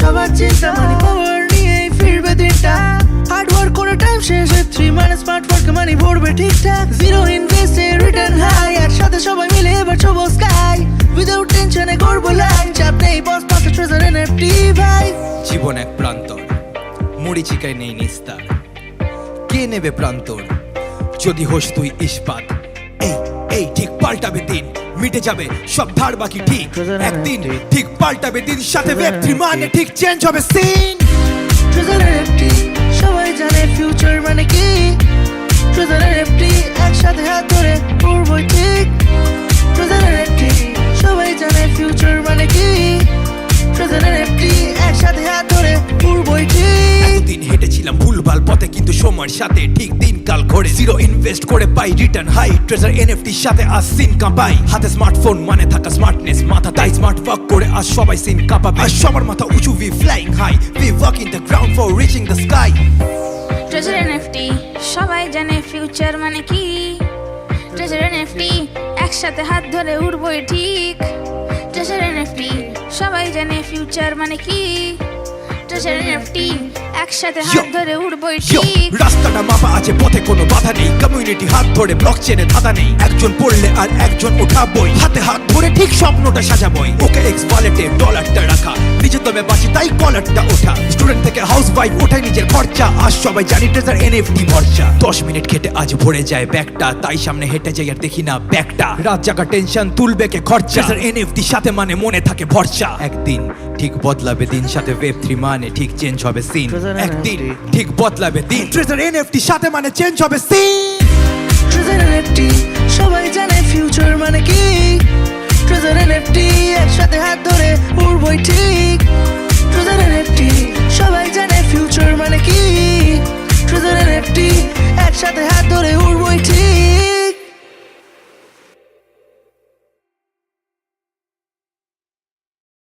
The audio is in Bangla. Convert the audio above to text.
সবার চিন্তা মানে পাওয়ার নিয়েই ফিরবে দিনটা। হার্ড ওয়ার্ক করে টাইম শেষে 3 মানে স্মার্ট ওয়ার্ক মানে ভরবে ঠিকঠাক। জিরো ইনভেস্টে রিটার্ন হাই, একসাথে সবাই মিলে এবার ছবো স্কাই। উইদাউট টেনশনে করবো লাইফ, চাপ নেই বস পাশে ট্রেজার এনএফটি ভাই। জীবন এক প্রান্তর, মরিচিকায় নেই নিস্তার। কে নেবে প্রান্তর যদি হোস তুই ইস্পাত? এই এই ঠিক পাল্টাবে দিন, মিটে যাবে সব ধার বাকি ঠিক। একদিন ঠিক পাল্টাবে দিন, সাথে ওয়েব3 মানে ঠিক চেঞ্জ হবে সিন। ট্রেজার এনএফটি সবাই জানে ফিউচার মানে কি। ট্রেজার এনএফটি একসাথে হাত ধরে উড়বই ঠিক। ট্রেজার এনএফটি সবাই জানে ফিউচার মানে কি। ট্রেজার এনএফটি একসাথে হাত ধরে উড়বই ঠিক। এতদিন হেঁটেছিলাম ভুলভাল পথে, কিন্তু সময়ের সাথে ঠিক দিন কাল ঘোরে। জিরো ইনভেস্ট করে পাই রিটার্ন হাই, ট্রেজার এনএফটির সাথে আজ সিন কাঁপাই। হাতে স্মার্টফোন মানে থাকা স্মার্টনেস মাথা, তাই স্মার্ট ওয়ার্ক করে আজ সবাই সিন কাঁপাবে। আর সবার মাথা উঁচু, we flying high, we walk in the ground for reaching the sky. Treasure NFT সবাই জানে ফিউচার মানে কি। ট্রেজার এনএফটি একসাথে হাত ধরে উড়বই ঠিক। ট্রেজার এনএফটি সবাই জানে ফিউচার মানে কি। ট্রেজার এনএফটি একসাথে হাত ধরে উড়বই ঠিক। রাস্তাটা মাপা আছে, পথে কোনো বাধা নেই। কমিউনিটি হাত ধরে ব্লক চেনে ধাঁধা নেই। একজন পড়লে আর একজন উঠাবই, হাতে হাত ধরে ঠিক স্বপ্নটা সাজাবই। ওকে এক্স ওয়ালেটে ডলারটা রাখা, নিজে তবে বাঁচি তাই কলারটা ওঠা। স্টুডেন্ট থেকে হাউস ওয়াইফ ওঠাই নিজের খরচা, আজ সবাই জানি ট্রেজার এনএফটি ভরসা। 10 মিনিট খেটে আজ ভরে যায় ব্যাগটা, তাই সামনে হেঁটে যাই আর দেখি না ব্যাগটা। রাত জাগা টেনশন তুলবে কে খরচা, ট্রেজার এনএফটি সাথে মানে মনে থাকে ভরসা। একদিন ঠিক বদলাবে দিন, সাথে ওয়েব3 মানে ঠিক চেঞ্জ হবে সিন। একদিন ঠিক বদলাবে দিন, ট্রেজার এনএফটি সাথে মানে চেঞ্জ হবে সিন। ট্রেজার এনএফটি সবাই জানে ফিউচার মানে কি।